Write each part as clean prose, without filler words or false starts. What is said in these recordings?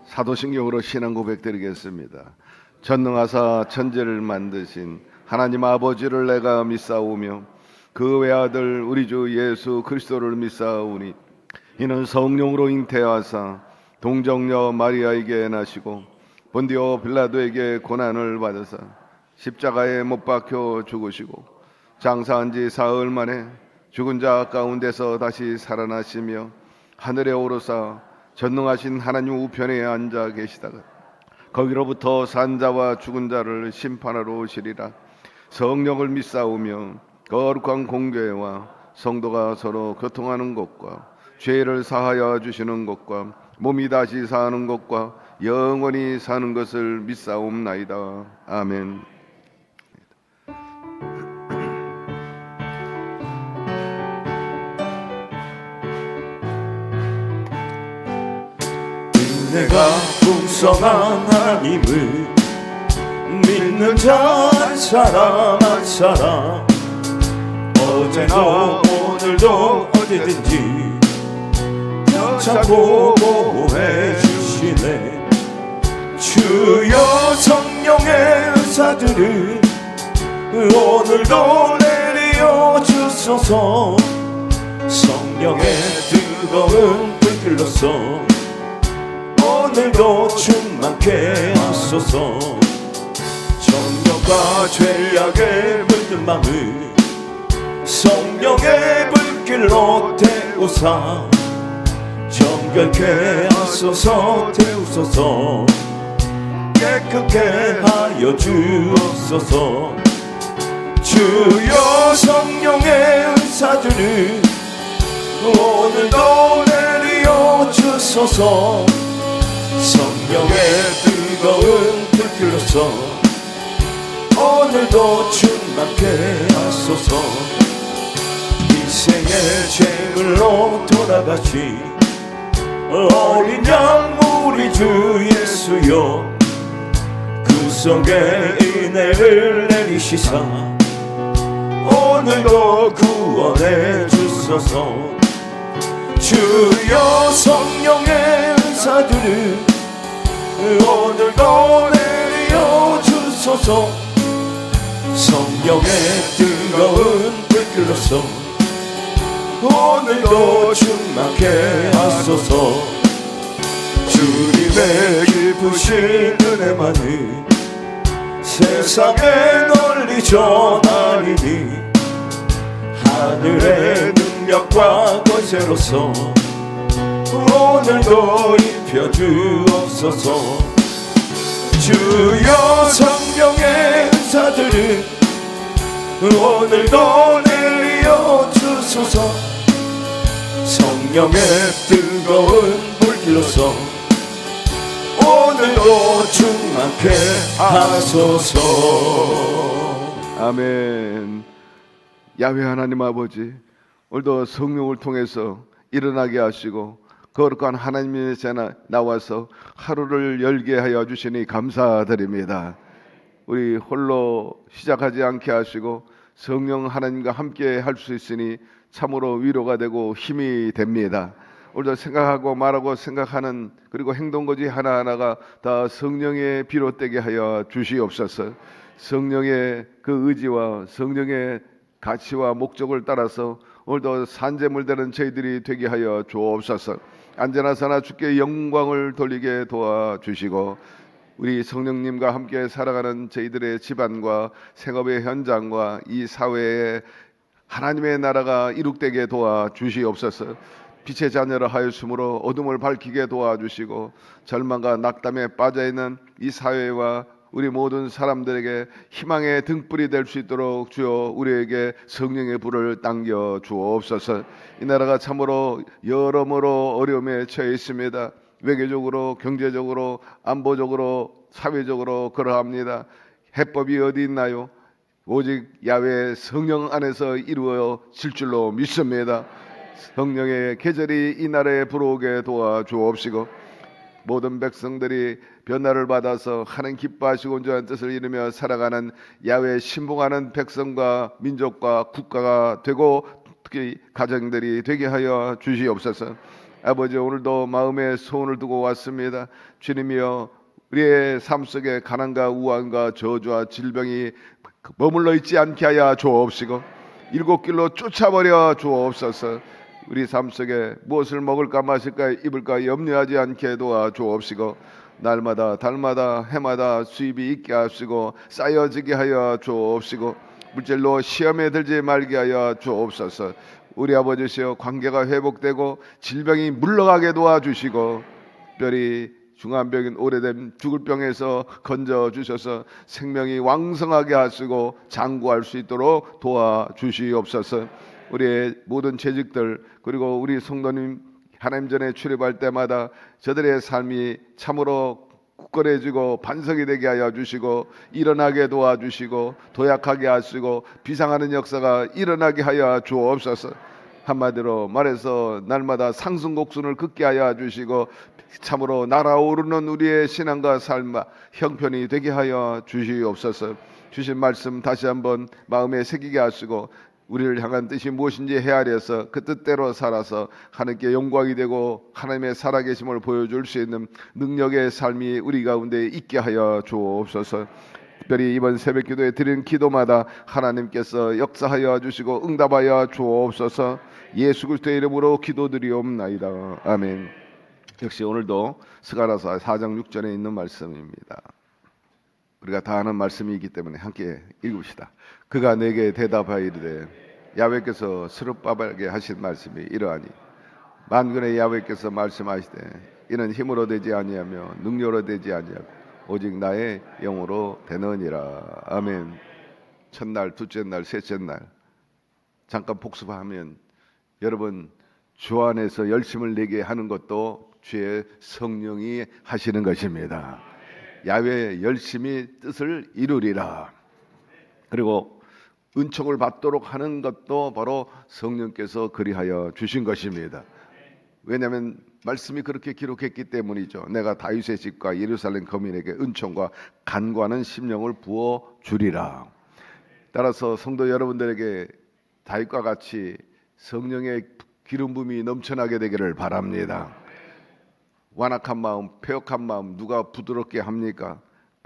사도신경으로 신앙 고백드리겠습니다. 전능하사 천지를 만드신 하나님 아버지를 내가 믿사오며 그 외아들 우리 주 예수 그리스도를 믿사오니 이는 성령으로 잉태하사 동정녀 마리아에게 나시고 본디오 빌라도에게 고난을 받으사 십자가에 못 박혀 죽으시고 장사한 지 사흘 만에 죽은 자 가운데서 다시 살아나시며 하늘에 오르사 전능하신 하나님 우편에 앉아 계시다가 거기로부터 산 자와 죽은 자를 심판하러 오시리라. 성령을 믿사오며 거룩한 공교회와 성도가 서로 교통하는 것과 죄를 사하여 주시는 것과 몸이 다시 사는 것과 영원히 사는 것을 믿사옵나이다. 아멘. 내가 풍성한 하나님을 믿는 자 한 사람 한 사람 어제나 오늘도 언제든지 참고 보호해 주시네. 주여 성령의 은사들을 오늘도 내려 주소서. 성령의 뜨거운 불길로서 오늘도 충만케 하소서. 정욕과 죄악에 물든 마음을 성령의 불길로 태우사 정결케 하소서. 태우소서. 깨끗게 하여 주옵소서. 주여 성령의 은사들을 오늘도 내려 주소서. 성령의 뜨거운 불길로서 오늘도 충만케 하소서. 인생의 죄물로 돌아가시 어린 양 우리 주 예수여 그 속에 은혜를 내리시사 오늘도 구원해 주소서. 주여 성령의 은사들을 오늘도 내려 주소서. 성령의 뜨거운 불길로서 오늘도 충만케 하소서. 주님의 깊으신 은혜만을 세상에 널리 전하리니 하늘의 능력과 권세로서 오늘도 입혀주옵소서. 주여 성령의 은사들을 오늘도 내려 주소서. 성령의 뜨거운 불길로서 오늘도 충만케 하소서. 아멘. 야훼 하나님 아버지, 오늘도 성령을 통해서 일어나게 하시고 거룩한 하나님의 전에 나와서 하루를 열게 하여 주시니 감사드립니다. 우리 홀로 시작하지 않게 하시고 성령 하나님과 함께 할 수 있으니 참으로 위로가 되고 힘이 됩니다. 오늘도 생각하고 말하고 생각하는 그리고 행동거지 하나하나가 다 성령의 비롯되게 하여 주시옵소서. 성령의 그 의지와 성령의 가치와 목적을 따라서 오늘도 산재물 되는 저희들이 되게 하여 주옵소서. 언제나 사나 주께 영광을 돌리게 도와주시고 우리 성령님과 함께 살아가는 저희들의 집안과 생업의 현장과 이 사회에 하나님의 나라가 이룩되게 도와주시옵소서. 빛의 자녀를 하였으므로 어둠을 밝히게 도와주시고 절망과 낙담에 빠져있는 이 사회와 우리 모든 사람들에게 희망의 등불이 될 수 있도록 주여 우리에게 성령의 불을 당겨 주옵소서. 이 나라가 참으로 여러모로 어려움에 처해 있습니다. 외교적으로, 경제적으로, 안보적으로, 사회적으로 그러합니다. 해법이 어디 있나요? 오직 야훼 성령 안에서 이루어질 줄로 믿습니다. 성령의 계절이 이 나라에 불어오게 도와주옵시고 모든 백성들이 변화를 받아서 하나님 기뻐하시고 온전한 뜻을 이루며 살아가는 야훼 신봉하는 백성과 민족과 국가가 되고 특히 가정들이 되게 하여 주시옵소서. 아버지, 오늘도 마음에 소원을 두고 왔습니다. 주님이여, 우리의 삶 속에 가난과 우환과 저주와 질병이 머물러 있지 않게 하여 주옵시고 일곱 길로 쫓아버려 주옵소서. 우리 삶 속에 무엇을 먹을까 마실까 입을까 염려하지 않게 도와 주옵시고 날마다 달마다 해마다 수입이 있게 하시고 쌓여지게 하여 주옵시고 물질로 시험에 들지 말게 하여 주옵소서. 우리 아버지시여, 관계가 회복되고 질병이 물러가게 도와주시고 특별히 중환병인 오래된 죽을 병에서 건져 주셔서 생명이 왕성하게 하시고 장구할 수 있도록 도와주시옵소서. 우리의 모든 재직들 그리고 우리 성도님 하나님 전에 출입할 때마다 저들의 삶이 참으로 굳건해지고 반석이 되게 하여 주시고 일어나게 도와주시고 도약하게 하시고 비상하는 역사가 일어나게 하여 주옵소서. 한마디로 말해서 날마다 상승곡순을 긋게 하여 주시고 참으로 날아오르는 우리의 신앙과 삶 형편이 되게 하여 주시옵소서. 주신 말씀 다시 한번 마음에 새기게 하시고 우리를 향한 뜻이 무엇인지 헤아려서 그 뜻대로 살아서 하나님께 영광이 되고 하나님의 살아계심을 보여줄 수 있는 능력의 삶이 우리 가운데 있게 하여 주옵소서. 특별히 이번 새벽기도에 드린 기도마다 하나님께서 역사하여 주시고 응답하여 주옵소서. 예수 그리스도의 이름으로 기도드리옵나이다. 아멘. 역시 오늘도 스가랴서 4장 6절에 있는 말씀입니다. 우리가 다 아는 말씀이기 때문에 함께 읽읍시다. 그가 내게 대답하여 이르되 야훼께서 스룹바벨에게 하신 말씀이 이러하니 만군의 야훼께서 말씀하시되 이는 힘으로 되지 아니하며 능력으로 되지 아니하고 오직 나의 영으로 되느니라. 아멘. 첫날, 둘째 날, 셋째 날 잠깐 복습하면 여러분 주 안에서 열심을 내게 하는 것도 주의 성령이 하시는 것입니다. 야훼 열심히 뜻을 이루리라. 그리고 은총을 받도록 하는 것도 바로 성령께서 그리하여 주신 것입니다. 왜냐하면 말씀이 그렇게 기록했기 때문이죠. 내가 다윗의 집과 예루살렘 거민에게 은총과 간구하는 심령을 부어 주리라. 따라서 성도 여러분들에게 다윗과 같이 성령의 기름 부음이 넘쳐나게 되기를 바랍니다. 완악한 마음, 패역한 마음 누가 부드럽게 합니까?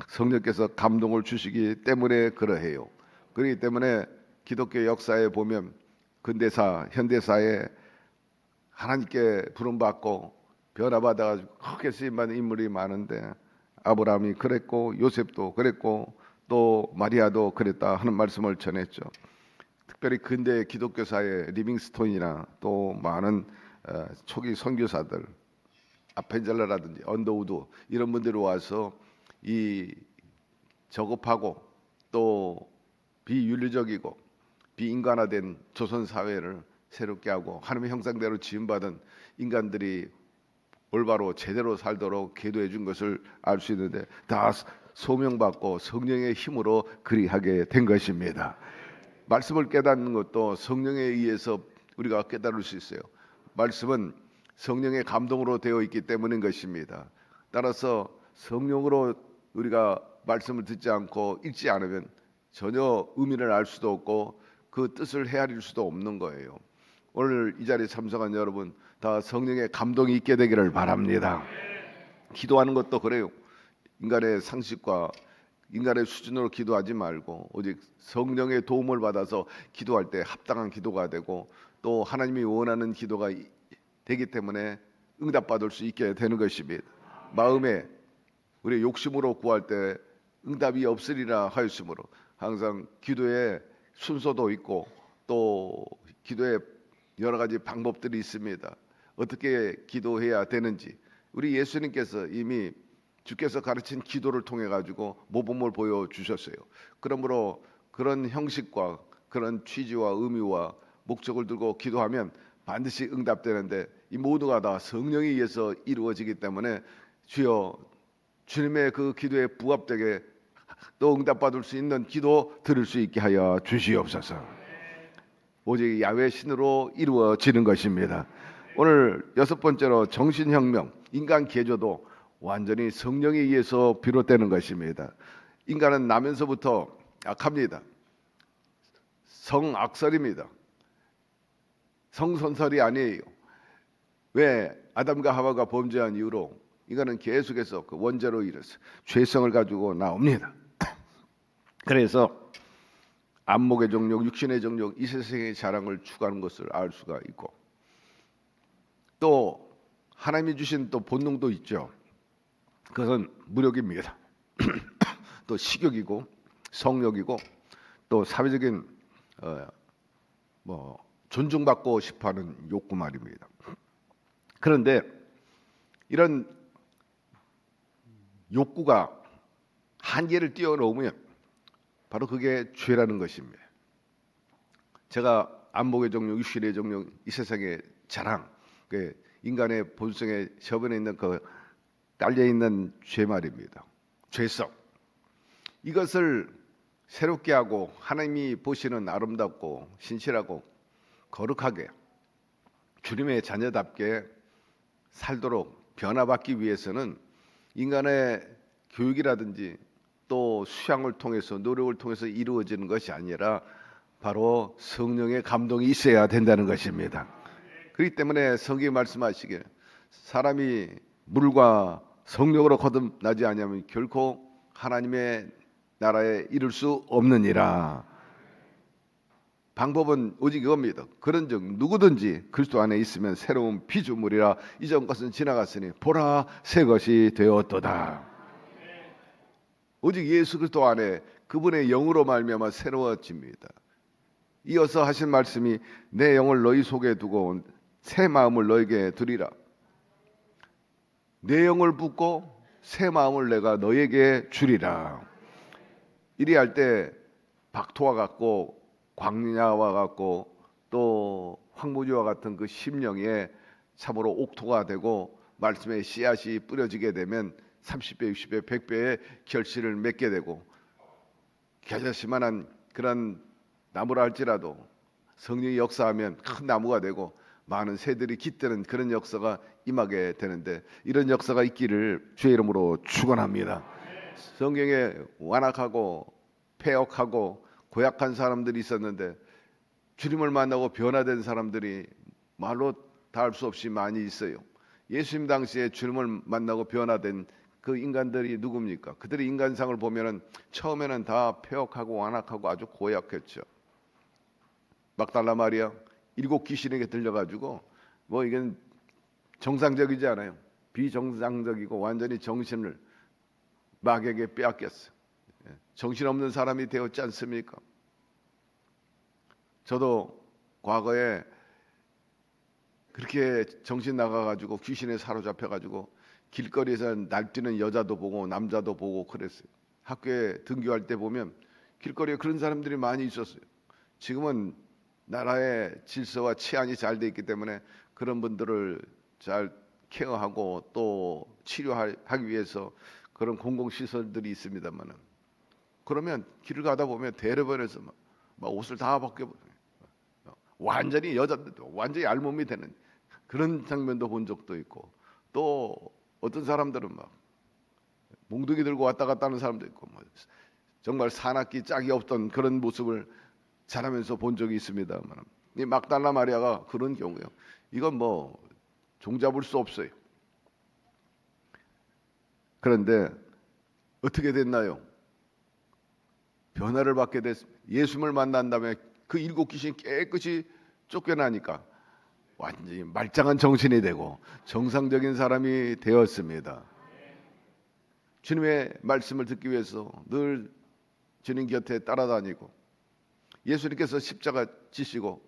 성령께서 감동을 주시기 때문에 그러해요. 그렇기 때문에 기독교 역사에 보면 근대사, 현대사에 하나님께 부름받고 변화받아가지고 크게 쓰임받은 인물이 많은데 아브라함이 그랬고 요셉도 그랬고 또 마리아도 그랬다 하는 말씀을 전했죠. 특별히 근대 기독교사의 리빙스톤이나 또 많은 초기 선교사들 아펜젤러라든지 언더우드 이런 분들이 와서 이 저급하고 또 비윤리적이고 비인간화된 조선 사회를 새롭게 하고 하나님의 형상대로 지음받은 인간들이 올바로 제대로 살도록 기도해 준 것을 알 수 있는데 다 소명받고 성령의 힘으로 그리하게 된 것입니다. 말씀을 깨닫는 것도 성령에 의해서 우리가 깨달을 수 있어요. 말씀은 성령의 감동으로 되어 있기 때문인 것입니다. 따라서 성령으로 우리가 말씀을 듣지 않고 읽지 않으면 전혀 의미를 알 수도 없고 그 뜻을 헤아릴 수도 없는 거예요. 오늘 이 자리에 참석한 여러분 다 성령의 감동이 있게 되기를 바랍니다. 기도하는 것도 그래요. 인간의 상식과 인간의 수준으로 기도하지 말고 오직 성령의 도움을 받아서 기도할 때 합당한 기도가 되고 또 하나님이 원하는 기도가 되기 때문에 응답받을 수 있게 되는 것입니다. 마음에 우리 욕심으로 구할 때 응답이 없으리라 하였으므로 항상 기도에 순서도 있고 또 기도에 여러 가지 방법들이 있습니다. 어떻게 기도해야 되는지 우리 예수님께서 이미 주께서 가르친 기도를 통해 가지고 모범을 보여주셨어요. 그러므로 그런 형식과 그런 취지와 의미와 목적을 두고 기도하면 반드시 응답되는데 이 모두가 다 성령에 의해서 이루어지기 때문에 주여 주님의 그 기도에 부합되게 또 응답받을 수 있는 기도 들을 수 있게 하여 주시옵소서. 오직 야훼 신으로 이루어지는 것입니다. 오늘 여섯 번째로 정신혁명, 인간 개조도 완전히 성령에 의해서 비롯되는 것입니다. 인간은 나면서부터 악합니다. 성악설입니다. 성선설이 아니에요. 왜 아담과 하와가 범죄한 이후로 이거는 계속해서 그 원죄로 이르서 죄성을 가지고 나옵니다. 그래서 안목의 정욕, 육신의 정욕, 이 세상의 자랑을 추구하는 것을 알 수가 있고, 또 하나님이 주신 또 본능도 있죠. 그것은 무력입니다. 또 식욕이고 성욕이고 또 사회적인 존중받고 싶어하는 욕구 말입니다. 그런데 이런 욕구가 한계를 뛰어넘으면 바로 그게 죄라는 것입니다. 제가 안목의 정욕, 육신의 정욕, 이 세상의 자랑, 그 인간의 본성에 저변에 있는 그 깔려 있는 죄 말입니다. 죄성. 이것을 새롭게 하고 하나님이 보시는 아름답고 신실하고 거룩하게 주님의 자녀답게 살도록 변화받기 위해서는 인간의 교육이라든지 또 수양을 통해서 노력을 통해서 이루어지는 것이 아니라 바로 성령의 감동이 있어야 된다는 것입니다. 그렇기 때문에 성경이 말씀하시기를 사람이 물과 성령으로 거듭나지 아니하면 결코 하나님의 나라에 이를 수 없느니라. 방법은 오직 이겁니다. 그런즉 누구든지 그리스도 안에 있으면 새로운 피조물이라 이전 것은 지나갔으니 보라 새 것이 되었도다. 오직 예수 그리스도 안에 그분의 영으로 말미암아 새로워집니다. 이어서 하신 말씀이 내 영을 너희 속에 두고 새 마음을 너에게 두리라. 내 영을 붓고 새 마음을 내가 너에게 주리라. 이리 할 때 박토와 같고 광야와 같고 또 황무지와 같은 그 심령에 참으로 옥토가 되고 말씀의 씨앗이 뿌려지게 되면 30배, 60배, 100배의 결실을 맺게 되고 겨자씨만한 그런 나무라 할지라도 성령이 역사하면 큰 나무가 되고 많은 새들이 깃드는 그런 역사가 임하게 되는데, 이런 역사가 있기를 주의 이름으로 축원합니다. 성경에 완악하고 폐역하고 고약한 사람들이 있었는데 주님을 만나고 변화된 사람들이 말로 다 할 수 없이 많이 있어요. 예수님 당시에 주님을 만나고 변화된 그 인간들이 누굽니까? 그들의 인간상을 보면은 처음에는 다 폐역하고 완악하고 아주 고약했죠. 막달라 마리아 7 귀신에게 들려가지고 뭐 이건 정상적이지 않아요. 비정상적이고 완전히 정신을 마귀에게 빼앗겼어요. 정신없는 사람이 되었지 않습니까? 저도 과거에 그렇게 정신 나가가지고 귀신에 사로잡혀가지고 길거리에서 날뛰는 여자도 보고 남자도 보고 그랬어요. 학교에 등교할 때 보면 길거리에 그런 사람들이 많이 있었어요. 지금은 나라의 질서와 치안이 잘 돼 있기 때문에 그런 분들을 잘 케어하고 또 치료하기 위해서 그런 공공시설들이 있습니다만은, 그러면 길을 가다 보면 대려변에서 막 옷을 다 벗겨 완전히 여자들도 완전히 알몸이 되는 그런 장면도 본 적도 있고, 또 어떤 사람들은 막 몽둥이 들고 왔다 갔다 하는 사람도 있고, 뭐 정말 사납기 짝이 없던 그런 모습을 자라면서 본 적이 있습니다만, 이 막달라 마리아가 그런 경우요. 이건 뭐 종잡을 수 없어요. 그런데 어떻게 됐나요? 변화를 받게 됐습니다. 예수님을 만난 다음에 그 7 귀신이 깨끗이 쫓겨나니까 완전히 말짱한 정신이 되고 정상적인 사람이 되었습니다. 주님의 말씀을 듣기 위해서 늘 주님 곁에 따라다니고, 예수님께서 십자가 지시고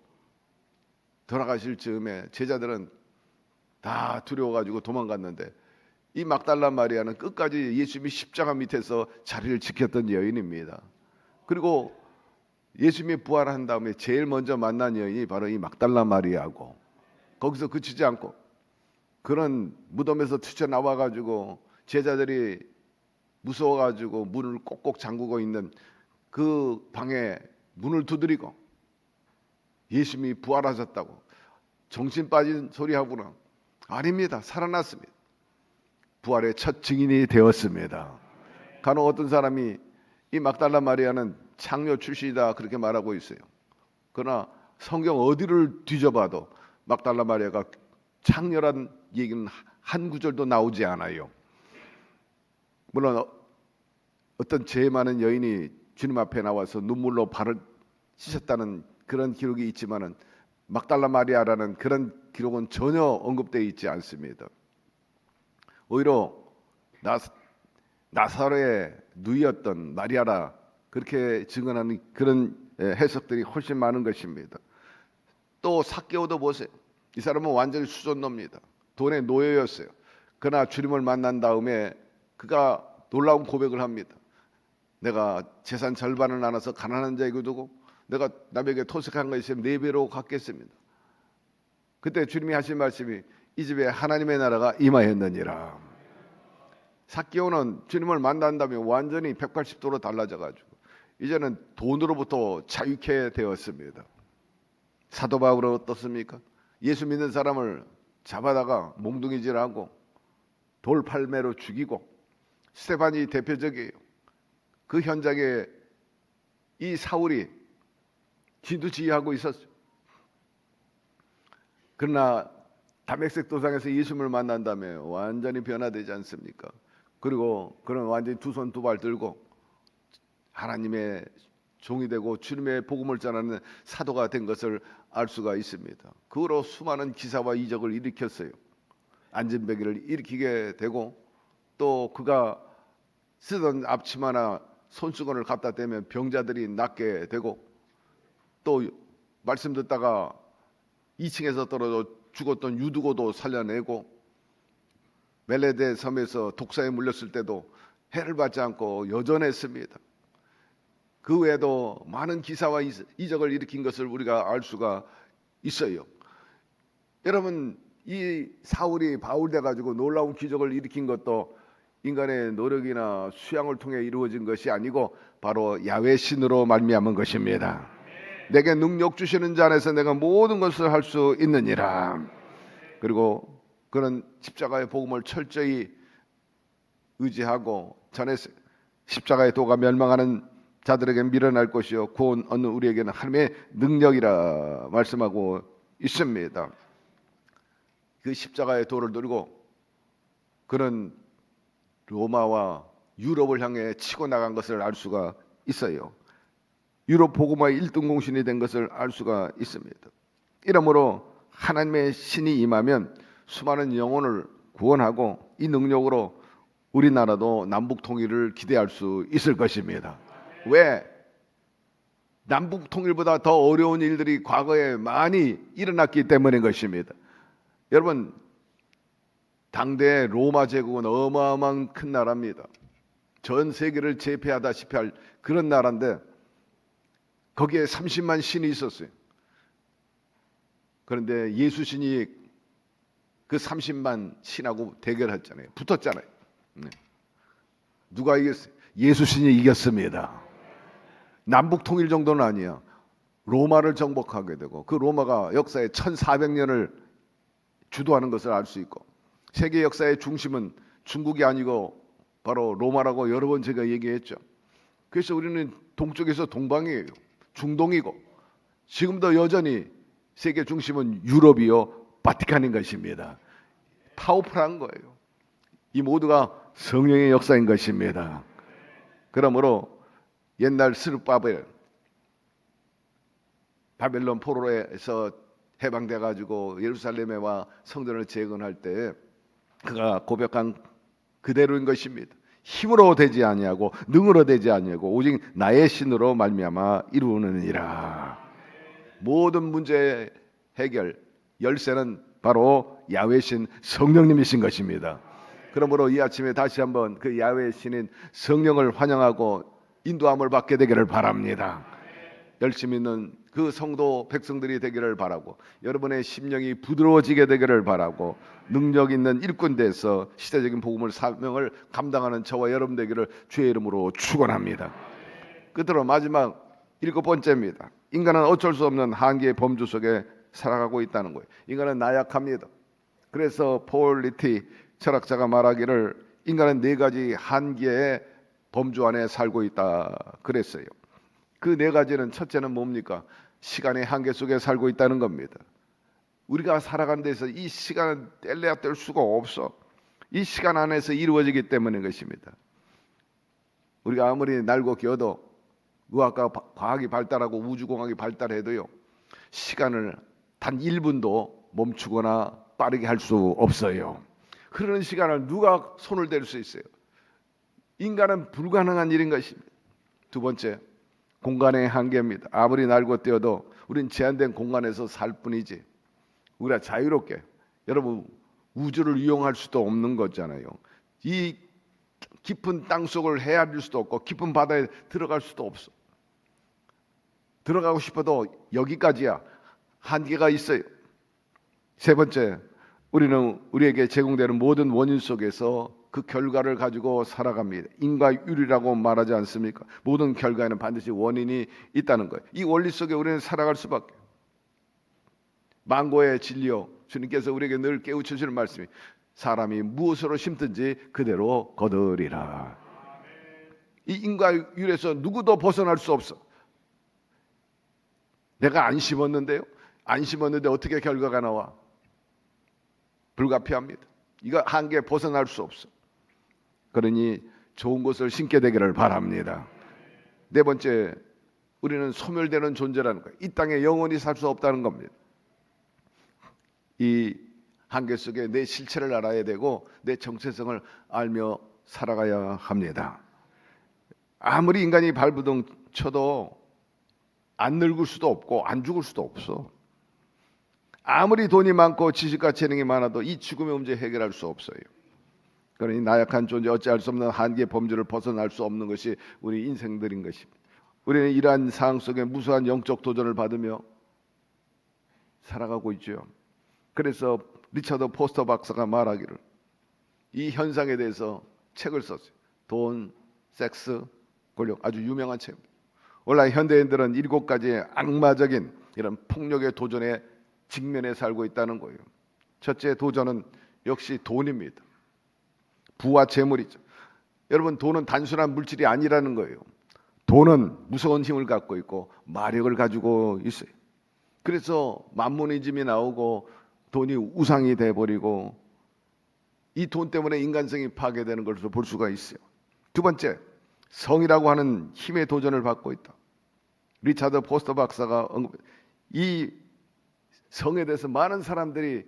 돌아가실 즈음에 제자들은 다 두려워가지고 도망갔는데, 이 막달라 마리아는 끝까지 예수님이 십자가 밑에서 자리를 지켰던 여인입니다. 그리고 예수님이 부활한 다음에 제일 먼저 만난 여인이 바로 이 막달라 마리아고, 거기서 그치지 않고 그런 무덤에서 튀쳐나와가지고 제자들이 무서워가지고 문을 꼭꼭 잠그고 있는 그 방에 문을 두드리고 예수님이 부활하셨다고 정신 빠진 소리 하고는, 아닙니다, 살아났습니다. 부활의 첫 증인이 되었습니다. 간혹 어떤 사람이 이 막달라 마리아는 창녀 출신이다 그렇게 말하고 있어요. 그러나 성경 어디를 뒤져봐도 막달라 마리아가 창렬한 얘기는 한 구절도 나오지 않아요. 물론 어떤 죄 많은 여인이 주님 앞에 나와서 눈물로 발을 씻었다는 그런 기록이 있지만은 막달라 마리아라는 그런 기록은 전혀 언급되어 있지 않습니다. 오히려 나사로의 누이였던 마리아라 그렇게 증언하는 그런 해석들이 훨씬 많은 것입니다. 또 삭개오도 보세요. 이 사람은 완전히 수존노입니다. 돈의 노예였어요. 그러나 주님을 만난 다음에 그가 놀라운 고백을 합니다. 내가 재산 절반을 나눠서 가난한 자에게 두고 내가 남에게 토색한 것이 4배로 갚겠습니다. 그때 주님이 하신 말씀이 이 집에 하나님의 나라가 임하였느니라. 삭개오는 주님을 만난 다음에 완전히 180도로 달라져가지고 이제는 돈으로부터 자유케 되었습니다. 사도 바울은 어떻습니까? 예수 믿는 사람을 잡아다가 몽둥이질하고 돌팔매로 죽이고 스테반이 대표적이에요. 그 현장에 이 사울이 진두지휘하고 있었어요. 그러나 다메섹 도상에서 예수님을 만난 다음에 완전히 변화되지 않습니까? 그리고 그는 완전히 두 손 두 발 들고 하나님의 종이 되고 주님의 복음을 전하는 사도가 된 것을 알 수가 있습니다. 그 후로 수많은 기사와 이적을 일으켰어요. 안진뱅이를 일으키게 되고 또 그가 쓰던 앞치마나 손수건을 갖다 대면 병자들이 낫게 되고 또 말씀 듣다가 2층에서 떨어져 죽었던 유두고도 살려내고 멜레데 섬에서 독사에 물렸을 때도 해를 받지 않고 여전했습니다. 그 외에도 많은 기사와 이적을 일으킨 것을 우리가 알 수가 있어요. 여러분 이 사울이 바울 돼가지고 놀라운 기적을 일으킨 것도 인간의 노력이나 수양을 통해 이루어진 것이 아니고 바로 야훼 신으로 말미암은 것입니다. 내게 능력 주시는 자 안에서 내가 모든 것을 할 수 있느니라. 그리고 그는 십자가의 복음을 철저히 의지하고 전했어요. 십자가의 도가 멸망하는 자들에게 밀어날 것이요 구원 얻는 우리에게는 하나님의 능력이라 말씀하고 있습니다. 그 십자가의 도를 들고 그는 로마와 유럽을 향해 치고 나간 것을 알 수가 있어요. 유럽 복음화의 1등 공신이 된 것을 알 수가 있습니다. 이러므로 하나님의 신이 임하면 수많은 영혼을 구원하고 이 능력으로 우리나라도 남북 통일을 기대할 수 있을 것입니다. 왜? 남북 통일보다 더 어려운 일들이 과거에 많이 일어났기 때문인 것입니다. 여러분 당대 로마 제국은 어마어마한 큰 나라입니다. 전 세계를 제패하다시피 할 그런 나라인데 거기에 30만 신이 있었어요. 그런데 예수 신이 그 30만 신하고 대결했잖아요. 붙었잖아요. 누가 이겼어요? 예수 신이 이겼습니다. 남북 통일 정도는 아니야. 로마를 정복하게 되고 그 로마가 역사의 1400년을 주도하는 것을 알 수 있고 세계 역사의 중심은 중국이 아니고 바로 로마라고 여러 번 제가 얘기했죠. 그래서 우리는 동쪽에서 동방이에요. 중동이고 지금도 여전히 세계 중심은 유럽이요 바티칸인 것입니다. 파워풀한 거예요. 이 모두가 성령의 역사인 것입니다. 그러므로 옛날 스룹바벨 바벨론 포로에서 해방돼 가지고 예루살렘에 와 성전을 재건할 때 그가 고백한 그대로인 것입니다. 힘으로 되지 아니하고 능으로 되지 아니하고 오직 나의 신으로 말미암아 이루느니라. 모든 문제 해결 열쇠는 바로 야훼 신 성령님이신 것입니다. 그러므로 이 아침에 다시 한번 그 야훼 신인 성령을 환영하고 인도함을 받게 되기를 바랍니다. 열심히 있는 그 성도 백성들이 되기를 바라고 여러분의 심령이 부드러워지게 되기를 바라고 능력 있는 일꾼 돼서 시대적인 복음을 사명을 감당하는 저와 여러분 되기를 주의 이름으로 축원합니다. 끝으로 마지막 7번째입니다. 인간은 어쩔 수 없는 한계의 범주 속에 살아가고 있다는 거예요. 인간은 나약합니다. 그래서 폴 리티 철학자가 말하기를 인간은 4가지 한계의 범주 안에 살고 있다 그랬어요. 그 4가지는 첫째는 뭡니까? 시간의 한계 속에 살고 있다는 겁니다. 우리가 살아가는 데서 이 시간은 뗄래야 뗄 수가 없어. 이 시간 안에서 이루어지기 때문인 것입니다. 우리가 아무리 날고 기어도 의학과 과학이 발달하고 우주공학이 발달해도요, 시간을 단 1분도 멈추거나 빠르게 할 수 없어요. 흐르는 시간을 누가 손을 댈 수 있어요? 인간은 불가능한 일인 것입니다. 두 번째, 공간의 한계입니다. 아무리 날고 뛰어도 우린 제한된 공간에서 살 뿐이지, 우리가 자유롭게, 여러분, 우주를 이용할 수도 없는 거잖아요. 이 깊은 땅 속을 헤아릴 수도 없고 깊은 바다에 들어갈 수도 없어. 들어가고 싶어도 여기까지야. 한계가 있어요. 세 번째, 우리는 우리에게 제공되는 모든 원인 속에서 그 결과를 가지고 살아갑니다. 인과율이라고 말하지 않습니까? 모든 결과에는 반드시 원인이 있다는 거예요. 이 원리 속에 우리는 살아갈 수밖에. 망고의 진리요, 주님께서 우리에게 늘 깨우쳐주는 말씀이 사람이 무엇으로 심든지 그대로 거두리라. 이 인과율에서 누구도 벗어날 수 없어. 내가 안 심었는데요, 안 심었는데 어떻게 결과가 나와? 불가피합니다. 이거 한계에 벗어날 수 없어. 그러니 좋은 것을 심게 되기를 바랍니다. 네 번째, 우리는 소멸되는 존재라는 거예요. 이 땅에 영원히 살 수 없다는 겁니다. 이 한계 속에 내 실체를 알아야 되고 내 정체성을 알며 살아가야 합니다. 아무리 인간이 발부둥 쳐도 안 늙을 수도 없고 안 죽을 수도 없어. 아무리 돈이 많고 지식과 재능이 많아도 이 죽음의 문제 해결할 수 없어요. 그러니 나약한 존재, 어찌할 수 없는 한계의 범주를 벗어날 수 없는 것이 우리 인생들인 것입니다. 우리는 이러한 상황 속에 무수한 영적 도전을 받으며 살아가고 있죠. 그래서 리처드 포스터 박사가 말하기를 이 현상에 대해서 책을 썼어요. 돈, 섹스, 권력, 아주 유명한 책입니다. 오늘날 현대인들은 7가지의 악마적인 이런 폭력의 도전에 직면해 살고 있다는 거예요. 첫째 도전은 역시 돈입니다. 부와 재물이죠. 여러분, 돈은 단순한 물질이 아니라는 거예요. 돈은 무서운 힘을 갖고 있고 마력을 가지고 있어요. 그래서 만모니즘이 나오고 돈이 우상이 돼버리고 이 돈 때문에 인간성이 파괴되는 것을 볼 수가 있어요. 두 번째, 성이라고 하는 힘의 도전을 받고 있다. 리차드 포스터 박사가 이 성에 대해서 많은 사람들이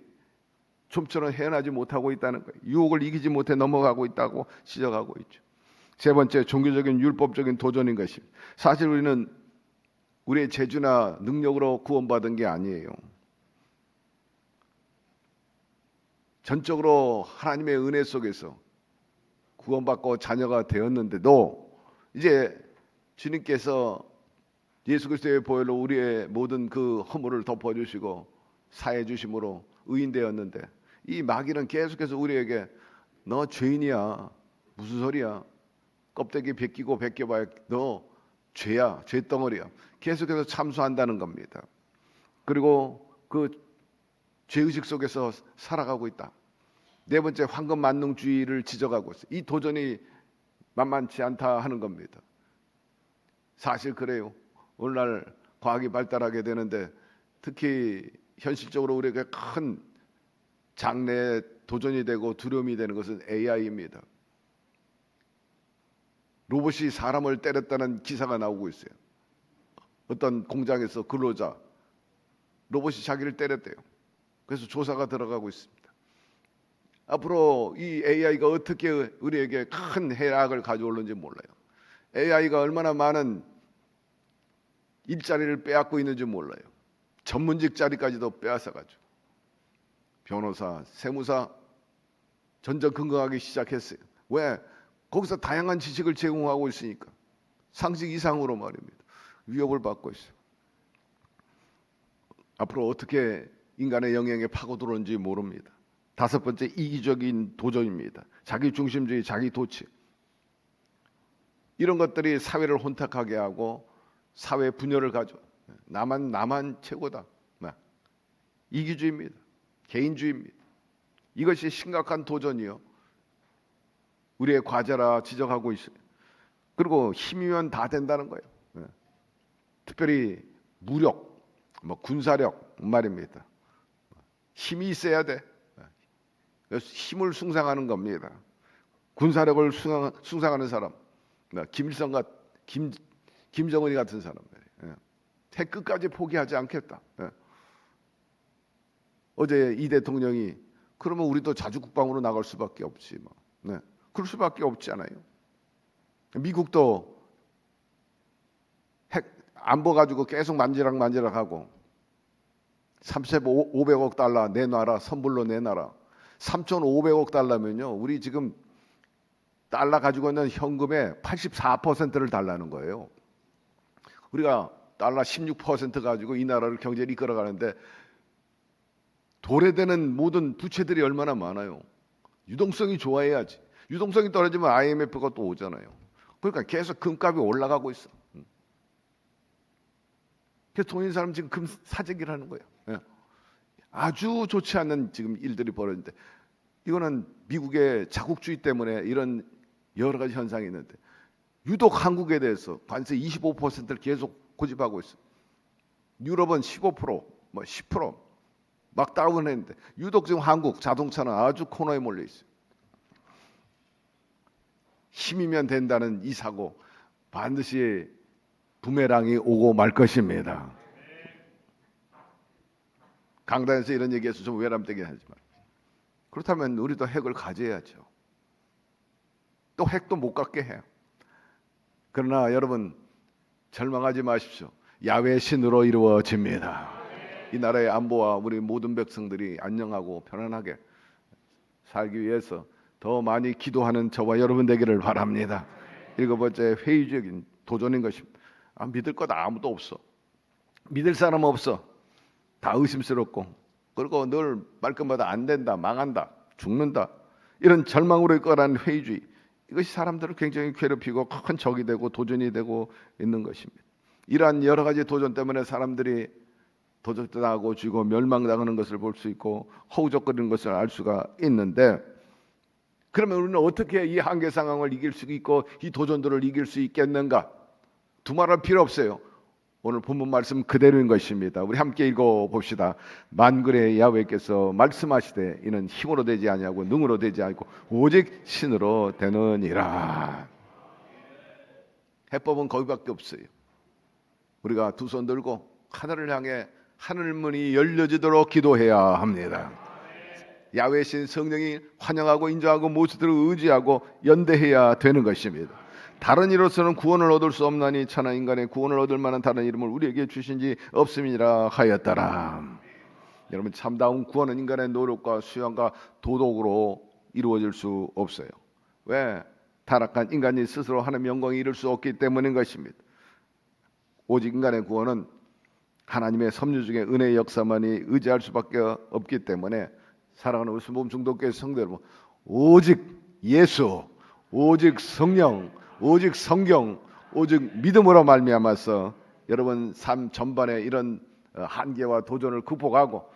좀처럼 헤어나지 못하고 있다는 거예요. 유혹을 이기지 못해 넘어가고 있다고 지적하고 있죠. 세 번째, 종교적인 율법적인 도전인 것입니다. 사실 우리는 우리의 재주나 능력으로 구원받은 게 아니에요. 전적으로 하나님의 은혜 속에서 구원받고 자녀가 되었는데도 이제 주님께서 예수 그리스도의 보혈로 우리의 모든 그 허물을 덮어주시고 사해 주심으로 의인 되었는데 이 마귀는 계속해서 우리에게 너 죄인이야, 무슨 소리야, 껍데기 벗기고 벗겨봐야 너 죄야, 죄덩어리야, 계속해서 참수한다는 겁니다. 그리고 그 죄의식 속에서 살아가고 있다. 네 번째, 황금 만능주의를 지적하고 있어요. 이 도전이 만만치 않다 하는 겁니다. 사실 그래요. 오늘날 과학이 발달하게 되는데 특히 현실적으로 우리에게 큰 장래에 도전이 되고 두려움이 되는 것은 AI입니다. 로봇이 사람을 때렸다는 기사가 나오고 있어요. 어떤 공장에서 근로자 로봇이 자기를 때렸대요. 그래서 조사가 들어가고 있습니다. 앞으로 이 AI가 어떻게 우리에게 큰 해악을 가져올는지 몰라요. AI가 얼마나 많은 일자리를 빼앗고 있는지 몰라요. 전문직 자리까지도 빼앗아가지고 변호사, 세무사 전전긍긍하기 시작했어요. 왜? 거기서 다양한 지식을 제공하고 있으니까. 상식 이상으로 말입니다. 위협을 받고 있어요. 앞으로 어떻게 인간의 영역에 파고들어오는지 모릅니다. 다섯 번째, 이기적인 도전입니다. 자기중심주의, 자기도취. 이런 것들이 사회를 혼탁하게 하고 사회 분열을 가져. 나만 최고다. 이기주의입니다. 개인주의입니다. 이것이 심각한 도전이요. 우리의 과제라 지적하고 있어요. 그리고 힘이면 다 된다는 거예요. 특별히 무력, 군사력 말입니다. 힘이 있어야 돼. 힘을 숭상하는 겁니다. 군사력을 숭상하는 사람, 김일성 김정은이 같은 사람들, 태 끝까지 포기하지 않겠다. 어제 이 대통령이 그러면 우리도 자주국방으로 나갈 수밖에 없지 뭐. 그럴 수밖에 없잖아요. 미국도 핵 안보 가지고 계속 만지락하고 500억 달러 내놔라, 선불로 내놔라. 3,500억 달러면요, 우리 지금 달러 가지고 있는 현금의 84%를 달라는 거예요. 우리가 달러 16% 가지고 이 나라를 경제를 이끌어가는데 도래되는 모든 부채들이 얼마나 많아요. 유동성이 좋아야지. 유동성이 떨어지면 IMF가 또 오잖아요. 그러니까 계속 금값이 올라가고 있어. 그래서 돈 있는 사람 지금 금 사재기를 하는 거예요. 아주 좋지 않은 지금 일들이 벌어지는데, 이거는 미국의 자국주의 때문에 이런 여러 가지 현상이 있는데, 유독 한국에 대해서 관세 25%를 계속 고집하고 있어. 유럽은 15%, 뭐 10% 막 다운했는데, 유독 지금 한국 자동차는 아주 코너에 몰려 있어요. 힘이면 된다는 이 사고 반드시 부메랑이 오고 말 것입니다. 강단에서 이런 얘기해서 좀 외람되긴 하지만, 그렇다면 우리도 핵을 가져야죠. 또 핵도 못 갖게 해요. 그러나 여러분 절망하지 마십시오. 야훼 신으로 이루어집니다. 이 나라의 안보와 우리 모든 백성들이 안녕하고 편안하게 살기 위해서 더 많이 기도하는 저와 여러분 되기를 바랍니다. 7번째, 회의적인 도전인 것입니다. 믿을 것 아무도 없어. 믿을 사람 없어. 다 의심스럽고, 그리고 늘 말끝마다 안 된다, 망한다, 죽는다, 이런 절망으로 이끌어가는 회의주의, 이것이 사람들을 굉장히 괴롭히고 큰 적이 되고 도전이 되고 있는 것입니다. 이러한 여러 가지 도전 때문에 사람들이 도적당하고 죽고 멸망당하는 것을 볼 수 있고 허우적거리는 것을 알 수가 있는데, 그러면 우리는 어떻게 이 한계 상황을 이길 수 있고 이 도전들을 이길 수 있겠는가? 두말할 필요 없어요. 오늘 본문 말씀 그대로인 것입니다. 우리 함께 읽어봅시다. 만군의 야훼께서 말씀하시되 이는 힘으로 되지 아니하고 능으로 되지 않고 오직 신으로 되느니라. 해법은 거기밖에 없어요. 우리가 두 손 들고 하늘을 향해 하늘 문이 열려지도록 기도해야 합니다. 야훼 신 성령이 환영하고 인정하고 모두들을 의지하고 연대해야 되는 것입니다. 다른 이로서는 구원을 얻을 수 없나니 천하 인간의 구원을 얻을 만한 다른 이름을 우리에게 주신지 없음이라 하였더라. 여러분, 참다운 구원은 인간의 노력과 수양과 도덕으로 이루어질 수 없어요. 왜? 타락한 인간이 스스로 하나님의 영광에 이를 수 없기 때문인 것입니다. 오직 인간의 구원은 하나님의 섭리 중에 은혜의 역사만이 의지할 수밖에 없기 때문에, 사랑하는 우리 몸 중독교회 성도 여러분, 오직 예수, 오직 성령, 오직 성경, 오직 믿음으로 말미암아서 여러분 삶 전반에 이런 한계와 도전을 극복하고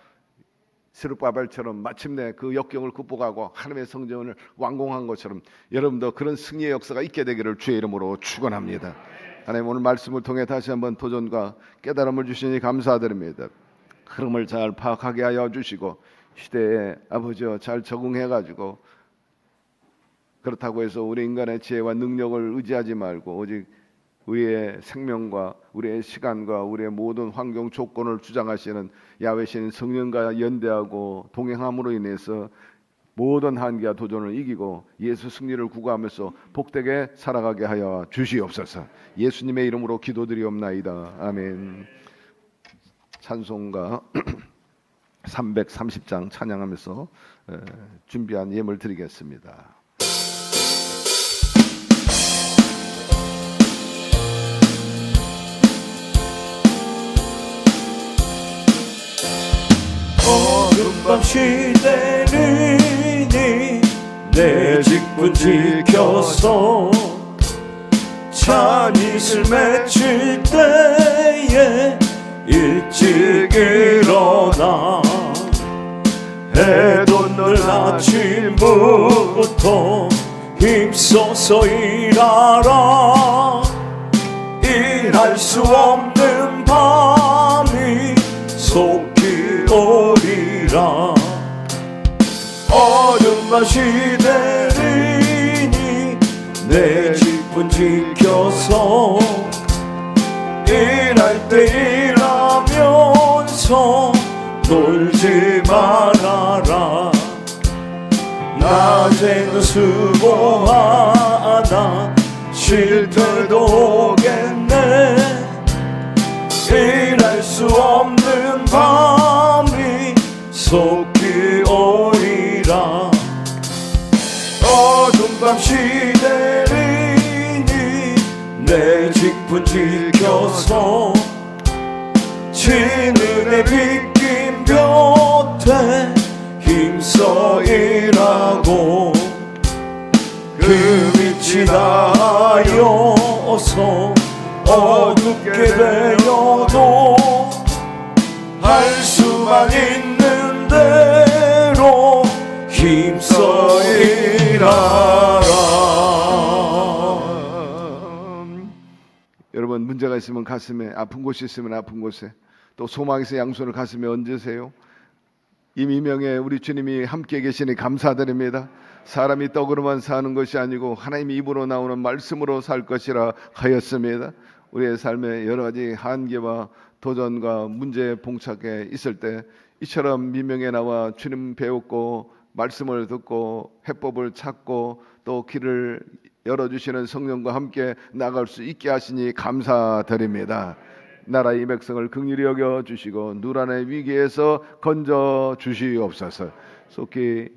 스룹바벨처럼 마침내 그 역경을 극복하고 하나님의 성전을 완공한 것처럼 여러분도 그런 승리의 역사가 있게 되기를 주의 이름으로 축원합니다. 하나님, 오늘 말씀을 통해 다시 한번 도전과 깨달음을 주시니 감사드립니다. 흐름을 잘 파악하게 하여 주시고 시대에 아버지여 잘 적응해가지고, 그렇다고 해서 우리 인간의 지혜와 능력을 의지하지 말고 오직 우리의 생명과 우리의 시간과 우리의 모든 환경 조건을 주장하시는 야훼 신 성령과 연대하고 동행함으로 인해서 모든 한계와 도전을 이기고 예수 승리를 구가하면서 복되게 살아가게 하여 주시옵소서. 예수님의 이름으로 기도드리옵나이다. 아멘. 찬송가 330장 찬양하면서 준비한 예물 드리겠습니다. 어둠밤 시대는이 내 직분 지켜서 찬이슬 맺힐 때에 일찍 일어나 해도 늘 아침부터 힘써서 일하라. 일할 수 없는 밤이 속히 오리라. 맛이 되리니 내 직분 지켜서 일할 때 일하면서 놀지 말아라. 낮에는 수고하다 쉴 때도 오겠네. 일할 수 없는 밤이 속히 오리라. 어두운 밤 시대리니 내 직분 지켜서 진은의 빗긴 곁에 힘써 일하고 그 빛이 닿아여서 어둡게 되어도 할 수만 있는 대로 힘써 일하라. 여러분, 문제가 있으면 가슴에, 아픈 곳이 있으면 아픈 곳에, 또 소망이 있어 양손을 가슴에 얹으세요. 이 미명에 우리 주님이 함께 계시니 감사드립니다. 사람이 떡으로만 사는 것이 아니고 하나님의 입으로 나오는 말씀으로 살 것이라 하였습니다. 우리의 삶에 여러 가지 한계와 도전과 문제에 봉착해 있을 때 이처럼 미명에 나와 주님 배웠고 말씀을 듣고 해법을 찾고 또 길을 열어주시는 성령과 함께 나갈 수 있게 하시니 감사드립니다. 나라의 백성을 긍휼히 여겨 주시고 누란의 위기에서 건져 주시옵소서. 속히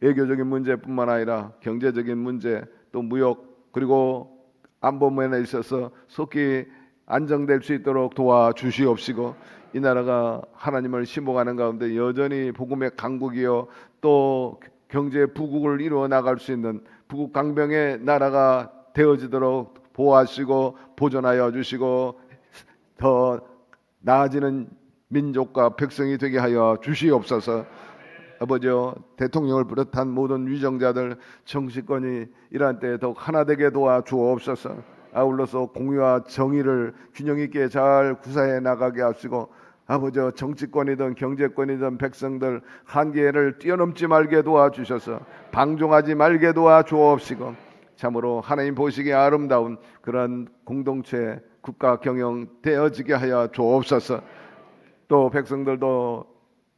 외교적인 문제뿐만 아니라 경제적인 문제, 또 무역, 그리고 안보 면에 있어서 속히 안정될 수 있도록 도와주시옵시고, 이 나라가 하나님을 신봉하는 가운데 여전히 복음의 강국이요 또 경제 부국을 이루어 나갈 수 있는 부국 강병의 나라가 되어지도록 보호하시고 보존하여 주시고 더 나아지는 민족과 백성이 되게 하여 주시옵소서. 아버지여, 대통령을 비롯한 모든 위정자들, 정치권이 이러한 때에 더욱 하나 되게 도와 주옵소서. 아울러서 공의와 정의를 균형 있게 잘 구사해 나가게 하시고, 아버지여, 정치권이든 경제권이든 백성들 한계를 뛰어넘지 말게 도와주셔서 방종하지 말게 도와주옵시고, 참으로 하나님 보시기에 아름다운 그런 공동체 국가 경영 되어지게 하여 주옵소서. 또 백성들도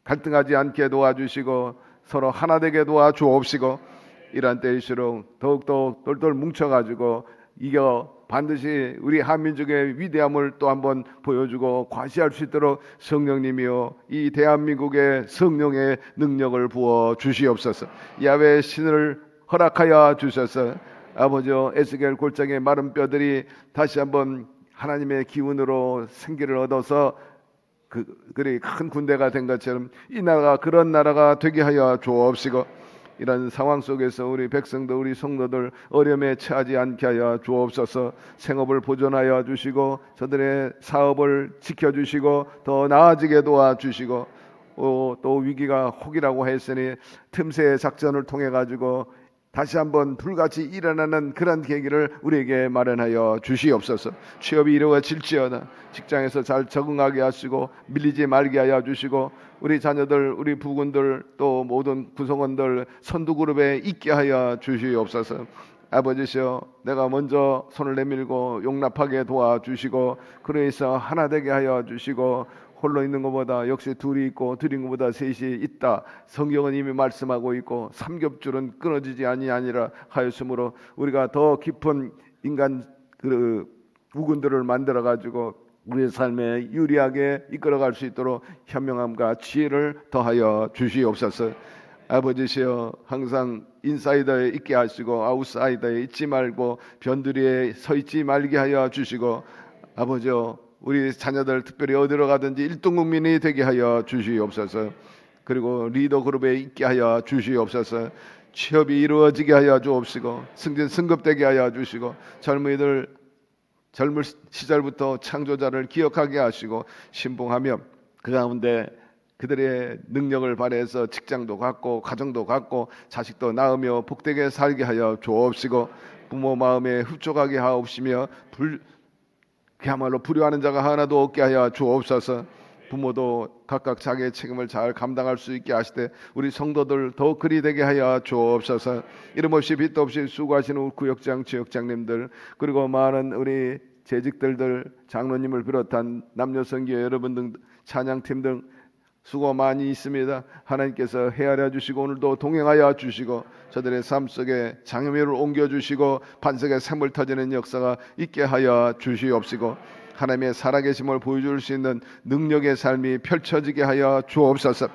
갈등하지 않게 도와주시고 서로 하나 되게 도와주옵시고, 이러한 때일수록 더욱더 똘똘 뭉쳐가지고 이겨 반드시 우리 한민족의 위대함을 또 한번 보여주고 과시할 수 있도록 성령님이여 이 대한민국의 성령의 능력을 부어 주시옵소서. 야훼 신을 허락하여 주셔서 아버지여, 에스겔 골짜기의 마른 뼈들이 다시 한번 하나님의 기운으로 생기를 얻어서 그리 큰 군대가 된 것처럼 이 나라가 그런 나라가 되게 하여 주옵시고, 이런 상황 속에서 우리 백성들, 우리 성도들 어려움에 처하지 않게 하여 주옵소서. 생업을 보존하여 주시고 저들의 사업을 지켜주시고 더 나아지게 도와주시고, 또 위기가 혹이라고 했으니 틈새 작전을 통해 가지고 다시 한번 불같이 일어나는 그런 계기를 우리에게 마련하여 주시옵소서. 취업이 이루어질지어다 직장에서 잘 적응하게 하시고 밀리지 말게 하여 주시고, 우리 자녀들, 우리 부군들, 또 모든 구성원들 선두그룹에 있게 하여 주시옵소서. 아버지시여, 내가 먼저 손을 내밀고 용납하게 도와주시고 그래서 하나 되게 하여 주시고, 홀로 있는 것보다 역시 둘이 있고 둘인 것보다 셋이 있다. 성경은 이미 말씀하고 있고 삼겹줄은 끊어지지 아니하니라 하였으므로 우리가 더 깊은 인간 우군들을 만들어 가지고 우리의 삶에 유리하게 이끌어갈 수 있도록 현명함과 지혜를 더하여 주시옵소서. 아버지시여, 항상 인사이더에 있게 하시고 아웃사이더에 있지 말고 변두리에 서 있지 말게 하여 주시고, 아버지여, 우리 자녀들 특별히 어디로 가든지 1등 국민이 되게 하여 주시옵소서. 그리고 리더 그룹에 있게 하여 주시옵소서. 취업이 이루어지게 하여 주옵시고 승진 승급되게 하여 주시고, 젊은 시절부터 창조자를 기억하게 하시고 신봉하며 그 가운데 그들의 능력을 발휘해서 직장도 갖고 가정도 갖고 자식도 낳으며 복되게 살게 하여 주옵시고, 부모 마음에 흡족하게 하옵시며 그야말로 불효하는 자가 하나도 없게 하여 주옵소서. 부모도 각각 자기의 책임을 잘 감당할 수 있게 하시되 우리 성도들 더 그리 되게 하여 주옵소서. 이름 없이 빚도 없이 수고하시는 구역장 지역장님들 그리고 많은 우리 재직들들 장로님을 비롯한 남녀 선교 여러분 등 찬양팀 등 수고 많이 있습니다. 하나님께서 헤아려 주시고 오늘도 동행하여 주시고 저들의 삶 속에 장애물을 옮겨주시고 반석에 샘물 터지는 역사가 있게 하여 주시옵시고 하나님의 살아계심을 보여줄 수 있는 능력의 삶이 펼쳐지게 하여 주옵소서.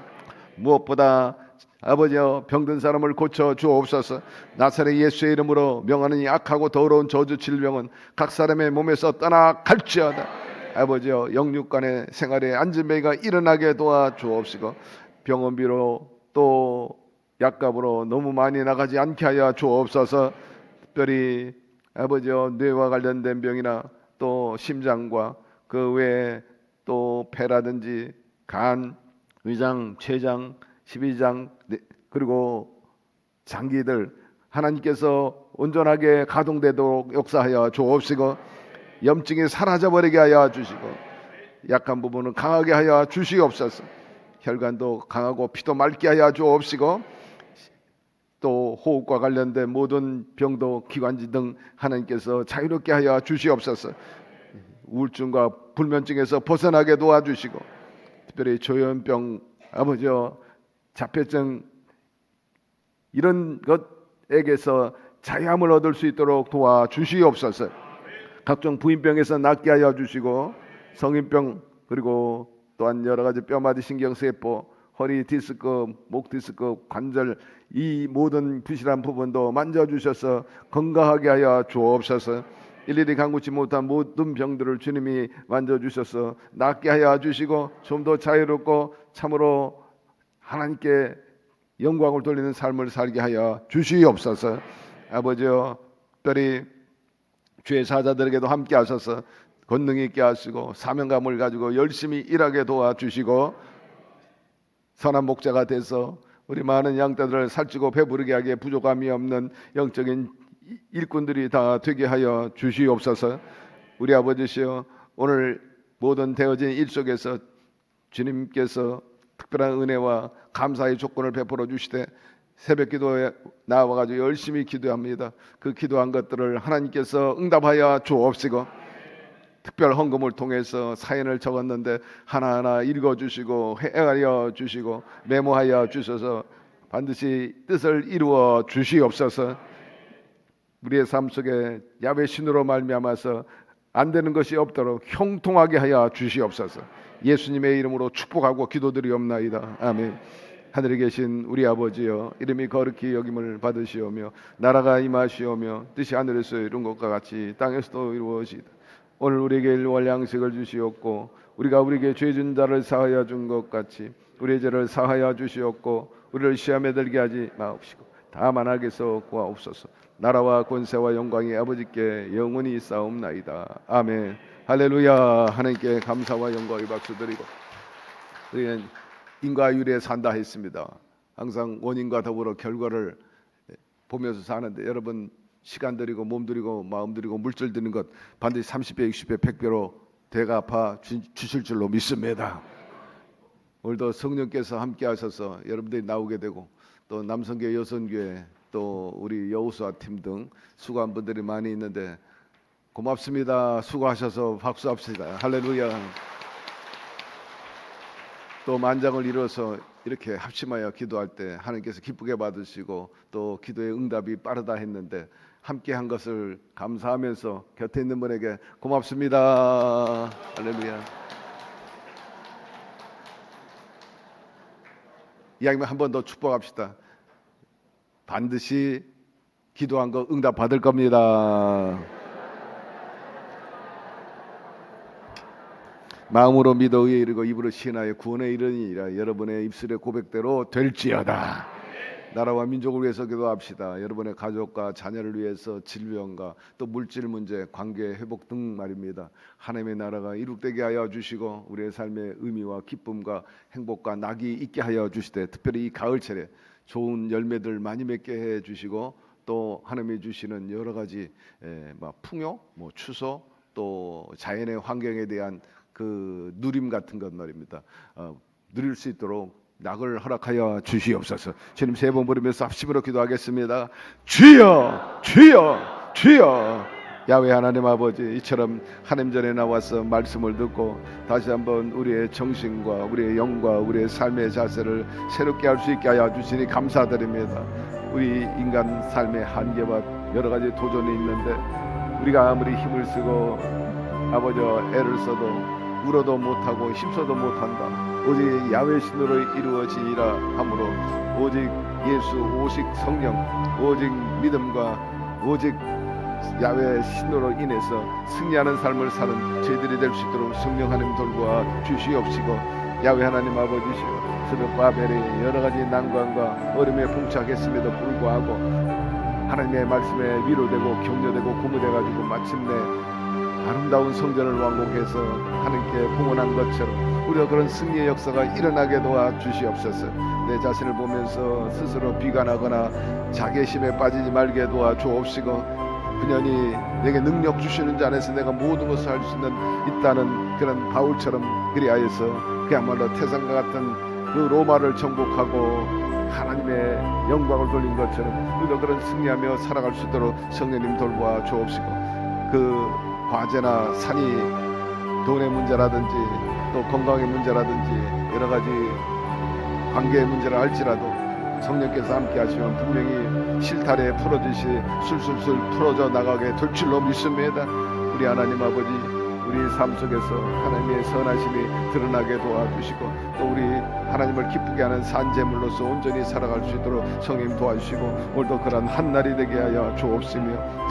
무엇보다 아버지여 병든 사람을 고쳐 주옵소서. 나사렛 예수의 이름으로 명하는 이 악하고 더러운 저주 질병은 각 사람의 몸에서 떠나갈지어다. 아버지여 영육간의 생활에 안전배가 일어나게 도와 주옵시고 병원비로 또 약값으로 너무 많이 나가지 않게 하여 주옵소서. 특별히 아버지여 뇌와 관련된 병이나 또 심장과 그 외에 또 폐라든지 간, 위장, 췌장, 십이장 그리고 장기들 하나님께서 온전하게 가동되도록 역사하여 주옵시고 염증이 사라져버리게 하여 주시고 약한 부분은 강하게 하여 주시옵소서. 혈관도 강하고 피도 맑게 하여 주옵시고 또 호흡과 관련된 모든 병도 기관지 등 하나님께서 자유롭게 하여 주시옵소서. 우울증과 불면증에서 벗어나게 도와주시고 특별히 조현병 아버지여 자폐증 이런 것에게서 자유함을 얻을 수 있도록 도와주시옵소서. 각종 부인병에서 낫게 하여 주시고 성인병 그리고 또한 여러 가지 뼈마디 신경세포 허리 디스크 목 디스크 관절 이 모든 부실한 부분도 만져주셔서 건강하게 하여 주옵소서. 일일이 간구치 못한 모든 병들을 주님이 만져주셔서 낫게 하여 주시고 좀 더 자유롭고 참으로 하나님께 영광을 돌리는 삶을 살게 하여 주시옵소서. 아버지여 특별히 주의 사자들에게도 함께 하셔서 권능 있게 하시고 사명감을 가지고 열심히 일하게 도와주시고 선한 목자가 돼서 우리 많은 양떼들을 살찌고 배부르게 하기에 부족함이 없는 영적인 일꾼들이 다 되게 하여 주시옵소서. 우리 아버지시여 오늘 모든 되어진 일 속에서 주님께서 특별한 은혜와 감사의 조건을 베풀어 주시되 새벽 기도에 나와가지고 열심히 기도합니다. 그 기도한 것들을 하나님께서 응답하여 주옵시고 특별 헌금을 통해서 사연을 적었는데 하나하나 읽어주시고 헤아려 주시고 메모하여 주셔서 반드시 뜻을 이루어 주시옵소서. 우리의 삶 속에 야훼 신으로 말미암아서 안 되는 것이 없도록 형통하게 하여 주시옵소서. 예수님의 이름으로 축복하고 기도드리옵나이다. 아멘. 하늘에 계신 우리 아버지여 이름이 거룩히 여김을 받으시오며 나라가 임하시오며 뜻이 하늘에서 이룬 것과 같이 땅에서도 이루어지이다. 오늘 우리에게 일용할 양식을 주시옵고 우리가 우리에게 죄진 자를 사하여 준 것 같이 우리의 죄를 사하여 주시옵고 우리를 시험에 들게 하지 마옵시고 다만 악에서 구하옵소서. 나라와 권세와 영광이 아버지께 영원히 있사옵나이다. 아멘. 할렐루야. 하나님께 감사와 영광의 박수 드리고 우리는 인과율에 산다 했습니다. 항상 원인과 더불어 결과를 보면서 사는데 여러분 시간 들이고 몸 들이고 마음 들이고 물질 드는 것 반드시 30배 60배 100배로 대갚아 주실 줄로 믿습니다. 오늘도 성령께서 함께 하셔서 여러분들이 나오게 되고 또 남성교회 여성교회 또 우리 여우수아 팀 등 수고한 분들이 많이 있는데 고맙습니다. 수고하셔서 박수합시다. 할렐루야. 또 만장을 이루어서 이렇게 합심하여 기도할 때 하나님께서 기쁘게 받으시고 또 기도의 응답이 빠르다 했는데 함께 한 것을 감사하면서 곁에 있는 분에게 고맙습니다. 할렐루야. 이야기만 한 번 더 축복합시다. 반드시 기도한 거 응답 받을 겁니다. 마음으로 믿어 의에 이르고 입으로 시인하여 구원에 이르니라. 여러분의 입술의 고백대로 될지어다. 나라와 민족을 위해서 기도합시다. 여러분의 가족과 자녀를 위해서 질병과 또 물질 문제, 관계 회복 등 말입니다. 하나님의 나라가 이룩되게 하여 주시고 우리의 삶의 의미와 기쁨과 행복과 낙이 있게 하여 주시되 특별히 이 가을철에 좋은 열매들 많이 맺게 해 주시고 또 하나님이 주시는 여러 가지 풍요, 추소 또 자연의 환경에 대한 그 누림 같은 것 말입니다. 누릴 수 있도록 낙을 허락하여 주시옵소서. 주님 세 번 부르면서 합심으로 기도하겠습니다. 주여, 주여, 주여. 야훼 하나님 아버지, 이처럼 하나님 전에 나와서 말씀을 듣고 다시 한번 우리의 정신과 우리의 영과 우리의 삶의 자세를 새롭게 할 수 있게 하여 주시니 감사드립니다. 우리 인간 삶의 한계와 여러 가지 도전이 있는데 우리가 아무리 힘을 쓰고 아버지 애를 써도 울어도 못하고 힘써도 못한다. 오직 야훼 신으로 이루어지리라 하므로 오직 예수, 오직 성령, 오직 믿음과 오직 야훼 신으로 인해서 승리하는 삶을 사는 저희들이 될 수 있도록 성령 하나님 돌보아 주시옵시고, 야훼 하나님 아버지시여, 스룹바벨이 여러 가지 난관과 어려움에 봉착했음에도 불구하고 하나님의 말씀에 위로되고 격려되고 고무돼가지고 마침내 아름다운 성전을 완공해서 하나님께 봉헌한 것처럼 우리가 그런 승리의 역사가 일어나게 도와 주시옵소서. 내 자신을 보면서 스스로 비관하거나 자괴심에 빠지지 말게 도와 주옵시고, 그년이 내게 능력 주시는 자 안에서 내가 모든 것을 할 수 있다는 그런 바울처럼 그리하여서 그야말로 태산과 같은 그 로마를 정복하고 하나님의 영광을 돌린 것처럼 우리도 그런 승리하며 살아갈 수 있도록 성령님 돌보아 주옵시고, 그 과제나 산이 돈의 문제라든지 또 건강의 문제라든지 여러 가지 관계의 문제라 할지라도 성령께서 함께 하시면 분명히 실타래 풀어지시 술술술 풀어져 나가게 될 줄로 믿습니다. 우리 하나님 아버지, 우리 삶 속에서 하나님의 선하심이 드러나게 도와주시고 또 우리 하나님을 기쁘게 하는 산재물로서 온전히 살아갈 수 있도록 성령 도와주시고 오늘도 그런 한 날이 되게 하여 주옵시며